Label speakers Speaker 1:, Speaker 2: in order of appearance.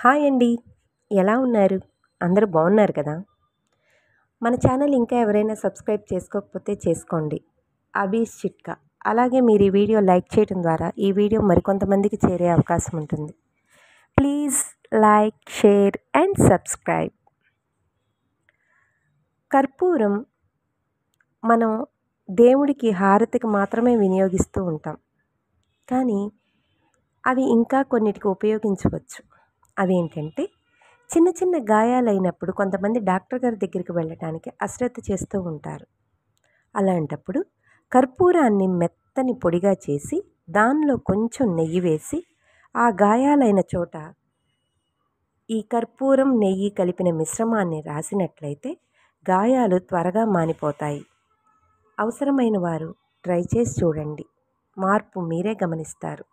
Speaker 1: Hi అండి. ఎలా ఉన్నారు? అందరూ బాగున్నారు కదా? మన ఛానల్ ఇంకా ఎవరైనా సబ్స్క్రైబ్ చేసుకోకపోతే చేసుకోండి. అబీస్ చిట్కా. అలాగే మీరు ఈ వీడియో లైక్ చేయడం ద్వారా ఈ వీడియో మరికొంతమందికి చేరే అవకాశం ఉంటుంది. Please like, share and subscribe. కర్పూరం మనం దేవుడికి హారతికి మాత్రమే వినియోగిస్తూ ఉంటాం. కానీ అవి ఇంకా కొన్నిటికి ఉపయోగించవచ్చు. అవేంటంటే చిన్న చిన్న గాయాలైనప్పుడు కొంతమంది డాక్టర్ గారి దగ్గరికి వెళ్ళటానికి అశ్రద్ధ చేస్తూ ఉంటారు. అలాంటప్పుడు కర్పూరాన్ని మెత్తని పొడిగా చేసి దానిలో కొంచెం నెయ్యి వేసి ఆ గాయాలైన చోట ఈ కర్పూరం నెయ్యి కలిపిన మిశ్రమాన్ని రాసినట్లయితే గాయాలు త్వరగా మానిపోతాయి. అవసరమైన వారు ట్రై చేసి చూడండి. మార్పు మీరే గమనిస్తారు.